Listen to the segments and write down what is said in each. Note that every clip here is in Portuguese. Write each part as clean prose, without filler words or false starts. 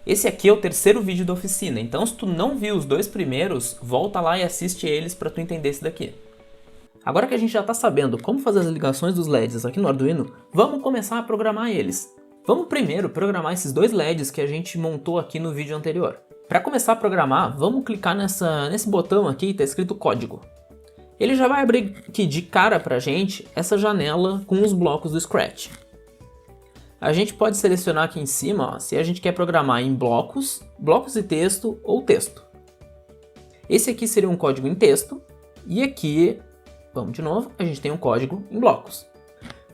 Esse aqui é o terceiro vídeo da oficina, então se tu não viu os dois primeiros, volta lá e assiste eles para tu entender esse daqui. Agora que a gente já está sabendo como fazer as ligações dos LEDs aqui no Arduino, vamos começar a programar eles. Vamos primeiro programar esses dois LEDs que a gente montou aqui no vídeo anterior. Para começar a programar, vamos clicar nesse botão aqui que está escrito código. Ele já vai abrir aqui de cara para a gente essa janela com os blocos do Scratch. A gente pode selecionar aqui em cima, ó, se a gente quer programar em blocos, blocos de texto ou texto. Esse aqui seria um código em texto e aqui, vamos de novo, a gente tem um código em blocos.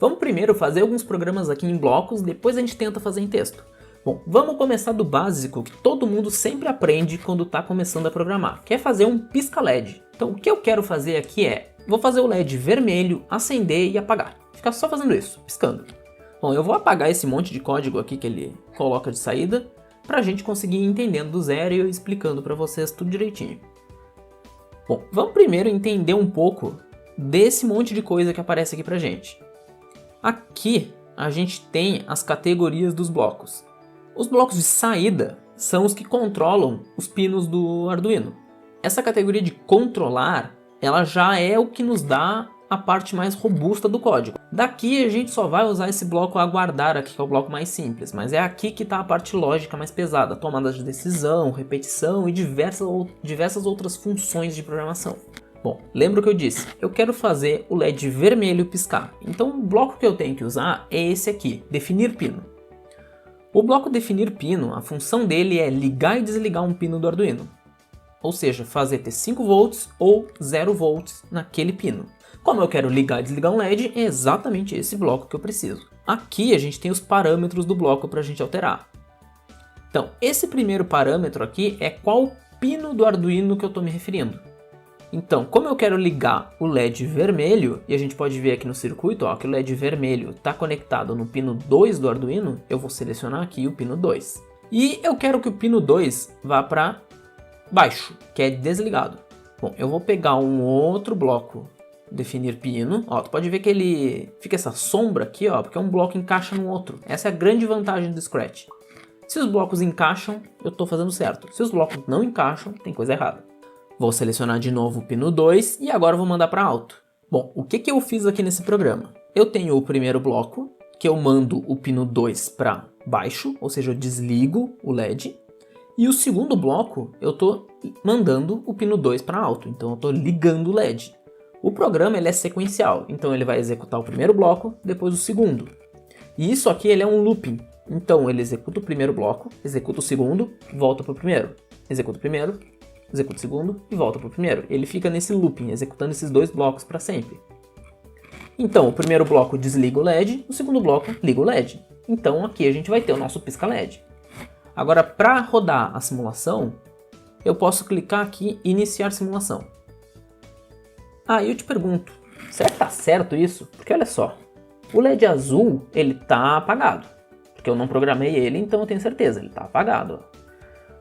Vamos primeiro fazer alguns programas aqui em blocos, depois a gente tenta fazer em texto. Bom, vamos começar do básico que todo mundo sempre aprende quando está começando a programar, que é fazer um pisca-LED. Então o que eu quero fazer aqui vou fazer o LED vermelho, acender e apagar. Ficar só fazendo isso, piscando. Bom, eu vou apagar esse monte de código aqui que ele coloca de saída, para a gente conseguir ir entendendo do zero e eu explicando para vocês tudo direitinho. Bom, vamos primeiro entender um pouco desse monte de coisa que aparece aqui pra gente. Aqui a gente tem as categorias dos blocos. Os blocos de saída são os que controlam os pinos do Arduino. Essa categoria de controlar, ela já é o que nos dá a parte mais robusta do código. Daqui a gente só vai usar esse bloco aguardar aqui, que é o bloco mais simples, mas é aqui que está a parte lógica mais pesada, tomadas de decisão, repetição e diversas outras funções de programação. Bom, lembra o que eu disse? Eu quero fazer o LED vermelho piscar, então o bloco que eu tenho que usar é esse aqui, definir pino. O bloco definir pino, a função dele é ligar e desligar um pino do Arduino, ou seja, fazer ter 5 volts ou 0 volts naquele pino. Como eu quero ligar e desligar um LED, é exatamente esse bloco que eu preciso. Aqui a gente tem os parâmetros do bloco para a gente alterar. Então, esse primeiro parâmetro aqui é qual pino do Arduino que eu estou me referindo. Então, como eu quero ligar o LED vermelho, e a gente pode ver aqui no circuito ó, que o LED vermelho está conectado no pino 2 do Arduino, eu vou selecionar aqui o pino 2. E eu quero que o pino 2 vá para baixo, que é desligado. Bom, eu vou pegar um outro bloco, definir pino. Ó, tu pode ver que ele fica essa sombra aqui, ó, porque um bloco encaixa no outro. Essa é a grande vantagem do Scratch. Se os blocos encaixam, eu estou fazendo certo. Se os blocos não encaixam, tem coisa errada. Vou selecionar de novo o pino 2 e agora vou mandar para alto. Bom, o que eu fiz aqui nesse programa? Eu tenho o primeiro bloco, que eu mando o pino 2 para baixo, ou seja, eu desligo o LED. E o segundo bloco, eu estou mandando o pino 2 para alto, então eu estou ligando o LED. O programa ele é sequencial, então ele vai executar o primeiro bloco, depois o segundo. E isso aqui ele é um looping, então ele executa o primeiro bloco, executa o segundo, volta para o primeiro. Executa o primeiro, executa o segundo e volta para o primeiro. Ele fica nesse looping, executando esses dois blocos para sempre. Então o primeiro bloco desliga o LED, o segundo bloco liga o LED. Então aqui a gente vai ter o nosso pisca-LED. Agora para rodar a simulação, eu posso clicar aqui em iniciar simulação. Ah, eu te pergunto, será que está certo isso? Porque olha só, o LED azul ele está apagado, porque eu não programei ele, então eu tenho certeza, ele está apagado.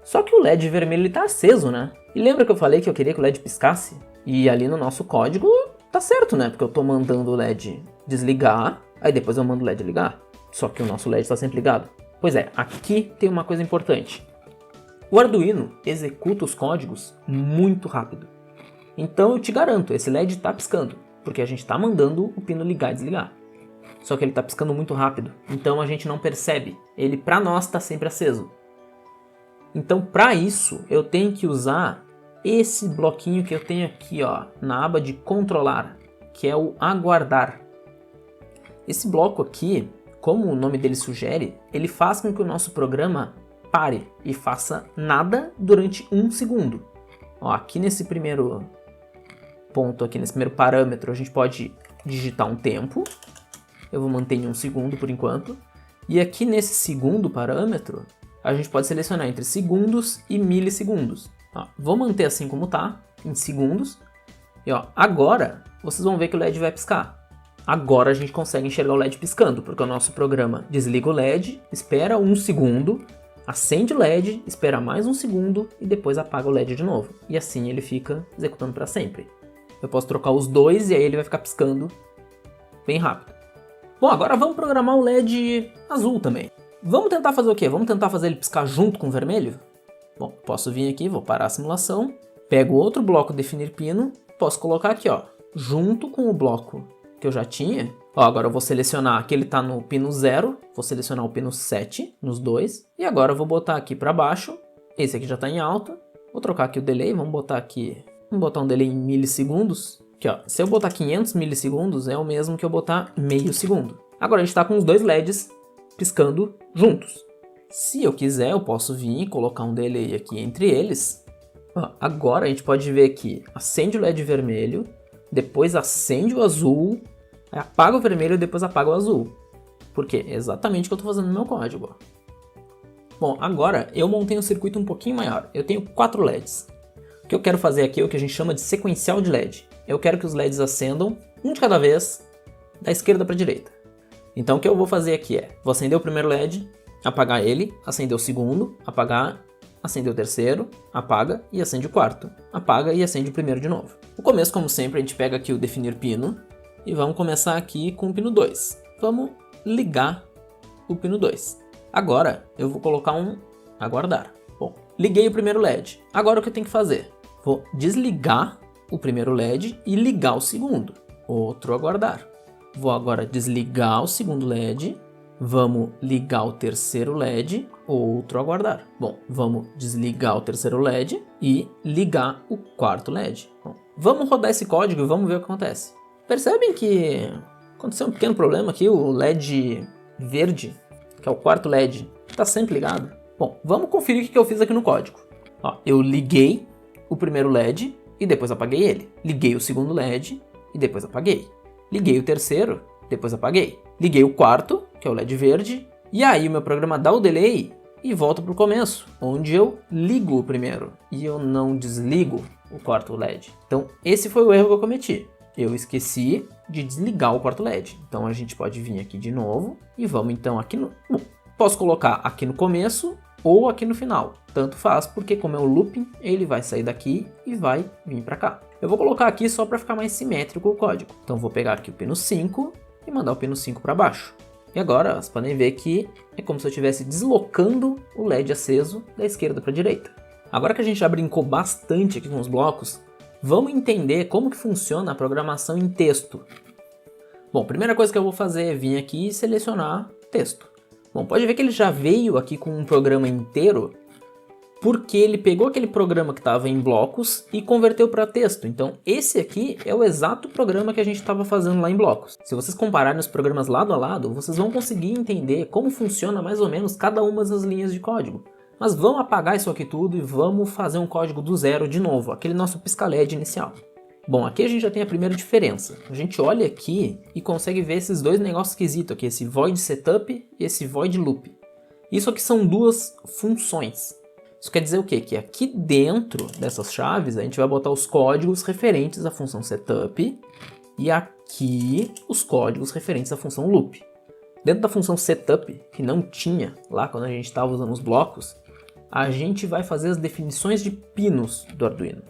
Só que o LED vermelho está aceso, né? E lembra que eu falei que eu queria que o LED piscasse? E ali no nosso código tá certo, né? Porque eu estou mandando o LED desligar, aí depois eu mando o LED ligar. Só que o nosso LED está sempre ligado. Pois é, aqui tem uma coisa importante. O Arduino executa os códigos muito rápido. Então eu te garanto, esse LED está piscando, porque a gente está mandando o pino ligar e desligar. Só que ele está piscando muito rápido, então a gente não percebe. Ele para nós está sempre aceso. Então para isso eu tenho que usar esse bloquinho que eu tenho aqui ó, na aba de controlar, que é o aguardar. Esse bloco aqui, como o nome dele sugere, ele faz com que o nosso programa pare e faça nada durante 1 segundo. Ó, aqui nesse primeiro ponto, aqui nesse primeiro parâmetro, a gente pode digitar um tempo. Eu vou manter em 1 segundo por enquanto. E aqui nesse segundo parâmetro, a gente pode selecionar entre segundos e milissegundos. Ó, vou manter assim como tá, em segundos. E ó, agora vocês vão ver que o LED vai piscar. Agora a gente consegue enxergar o LED piscando, porque o nosso programa desliga o LED, espera 1 segundo, acende o LED, espera mais 1 segundo e depois apaga o LED de novo. E assim ele fica executando para sempre. Eu posso trocar os dois e aí ele vai ficar piscando bem rápido. Bom, agora vamos programar o LED azul também. Vamos tentar fazer o quê? Vamos tentar fazer ele piscar junto com o vermelho? Bom, posso vir aqui, vou parar a simulação, pego outro bloco definir pino, posso colocar aqui, ó, junto com o bloco que eu já tinha. Ó, agora eu vou selecionar, aqui ele tá no pino 0, vou selecionar o pino 7 nos dois, e agora eu vou botar aqui para baixo, esse aqui já tá em alta, vou trocar aqui o delay, vamos botar um delay em milissegundos, aqui ó, se eu botar 500 milissegundos é o mesmo que eu botar meio segundo. Agora a gente tá com os dois LEDs piscando juntos. Se eu quiser, eu posso vir e colocar um delay aqui entre eles. Ó, agora a gente pode ver que acende o LED vermelho, depois acende o azul, aí apaga o vermelho e depois apaga o azul. Porque é exatamente o que eu estou fazendo no meu código. Bom, agora eu montei um circuito um pouquinho maior. Eu tenho 4 LEDs. O que eu quero fazer aqui é o que a gente chama de sequencial de LED. Eu quero que os LEDs acendam um de cada vez, da esquerda para a direita. Então o que eu vou fazer aqui é, vou acender o primeiro LED, apagar ele, acender o segundo, apagar, acender o terceiro, apaga e acende o quarto. Apaga e acende o primeiro de novo. No começo, como sempre, a gente pega aqui o definir pino e vamos começar aqui com o pino 2. Vamos ligar o pino 2. Agora eu vou colocar um aguardar. Bom, liguei o primeiro LED. Agora o que eu tenho que fazer? Vou desligar o primeiro LED e ligar o segundo. Outro aguardar. Vou agora desligar o segundo LED. Vamos ligar o terceiro LED, outro aguardar. Bom, vamos desligar o terceiro LED e ligar o quarto LED. Bom, vamos rodar esse código e vamos ver o que acontece. Percebem que aconteceu um pequeno problema aqui, o LED verde, que é o quarto LED, está sempre ligado. Bom, vamos conferir o que eu fiz aqui no código. Ó, eu liguei o primeiro LED e depois apaguei ele. Liguei o segundo LED e depois apaguei. Liguei o terceiro, depois apaguei. Liguei o quarto, que é o LED verde, e aí o meu programa dá o delay e volta para o começo, onde eu ligo o primeiro e eu não desligo o quarto LED. Então esse foi o erro que eu cometi. Eu esqueci de desligar o quarto LED. Então a gente pode vir aqui de novo e vamos então aqui no... Posso colocar aqui no começo ou aqui no final. Tanto faz, porque como é um looping, ele vai sair daqui e vai vir para cá. Eu vou colocar aqui só para ficar mais simétrico o código. Então vou pegar aqui o pino 5 e mandar o pino 5 para baixo. E agora vocês podem ver que é como se eu estivesse deslocando o LED aceso da esquerda para a direita. Agora que a gente já brincou bastante aqui com os blocos, vamos entender como que funciona a programação em texto. Bom, a primeira coisa que eu vou fazer é vir aqui e selecionar texto. Bom, pode ver que ele já veio aqui com um programa inteiro, porque ele pegou aquele programa que estava em blocos e converteu para texto. Então esse aqui é o exato programa que a gente estava fazendo lá em blocos. Se vocês compararem os programas lado a lado, vocês vão conseguir entender como funciona mais ou menos cada uma das linhas de código. Mas vamos apagar isso aqui tudo e vamos fazer um código do zero de novo, aquele nosso pisca-LED inicial. Bom, aqui a gente já tem a primeira diferença. A gente olha aqui e consegue ver esses dois negócios esquisitos aqui, esse void setup e esse void loop. Isso aqui são duas funções. Isso quer dizer o quê? Que aqui dentro dessas chaves a gente vai botar os códigos referentes à função setup e aqui os códigos referentes à função loop. Dentro da função setup, que não tinha lá quando a gente estava usando os blocos, a gente vai fazer as definições de pinos do Arduino.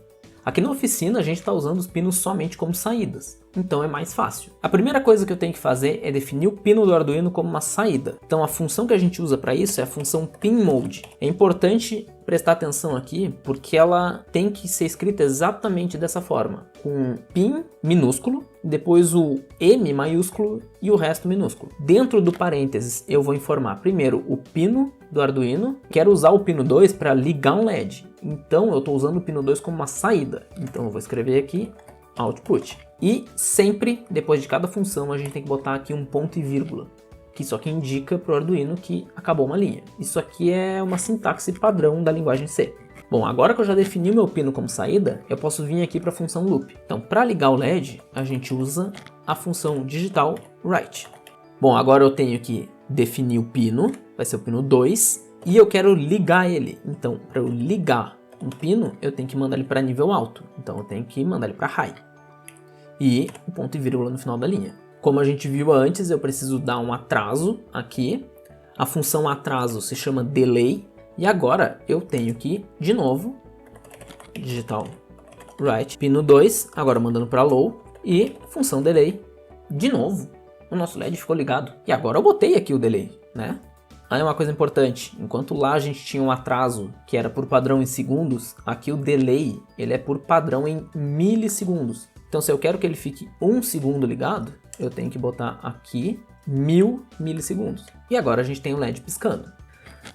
Aqui na oficina a gente está usando os pinos somente como saídas, então é mais fácil. A primeira coisa que eu tenho que fazer é definir o pino do Arduino como uma saída. Então a função que a gente usa para isso é a função pinMode. É importante prestar atenção aqui porque ela tem que ser escrita exatamente dessa forma, com pin minúsculo, depois o M maiúsculo e o resto minúsculo. Dentro do parênteses eu vou informar primeiro o pino do Arduino, quero usar o pino 2 para ligar um LED. Então eu estou usando o pino 2 como uma saída. Então eu vou escrever aqui output. E sempre, depois de cada função, a gente tem que botar aqui um ponto e vírgula, que isso aqui indica para o Arduino que acabou uma linha. Isso aqui é uma sintaxe padrão da linguagem C. Bom, agora que eu já defini o meu pino como saída, eu posso vir aqui para a função loop. Então, para ligar o LED, a gente usa a função digital write. Bom, agora eu tenho que definir o pino, vai ser o pino 2, e eu quero ligar ele. Então, para eu ligar um pino, eu tenho que mandar ele para nível alto. Então, eu tenho que mandar ele para high. E o ponto e vírgula no final da linha. Como a gente viu antes, eu preciso dar um atraso aqui. A função atraso se chama delay. E agora eu tenho que, de novo, digital write pino 2, agora mandando para low, e função delay. De novo, o nosso LED ficou ligado. E agora eu botei aqui o delay, né? Aí uma coisa importante, enquanto lá a gente tinha um atraso que era por padrão em segundos, aqui o delay ele é por padrão em milissegundos. Então se eu quero que ele fique 1 segundo ligado, eu tenho que botar aqui 1000 milissegundos. E agora a gente tem o LED piscando.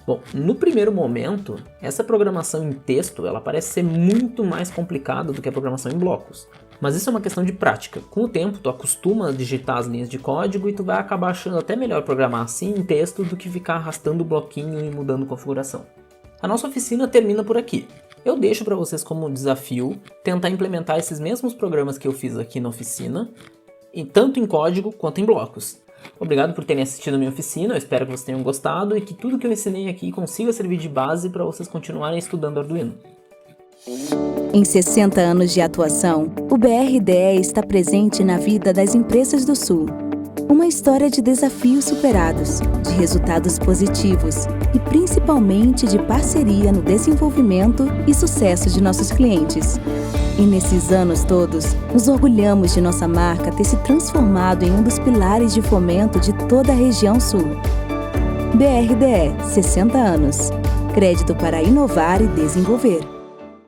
Bom, no primeiro momento, essa programação em texto ela parece ser muito mais complicada do que a programação em blocos. Mas isso é uma questão de prática. Com o tempo, tu acostuma a digitar as linhas de código e tu vai acabar achando até melhor programar assim em texto do que ficar arrastando o bloquinho e mudando configuração. A nossa oficina termina por aqui. Eu deixo para vocês como desafio tentar implementar esses mesmos programas que eu fiz aqui na oficina, tanto em código quanto em blocos. Obrigado por terem assistido a minha oficina, eu espero que vocês tenham gostado e que tudo que eu ensinei aqui consiga servir de base para vocês continuarem estudando Arduino. Em 60 anos de atuação, o BRDE está presente na vida das empresas do Sul. Uma história de desafios superados, de resultados positivos e principalmente de parceria no desenvolvimento e sucesso de nossos clientes. E nesses anos todos, nos orgulhamos de nossa marca ter se transformado em um dos pilares de fomento de toda a região Sul. BRDE, 60 anos. Crédito para inovar e desenvolver.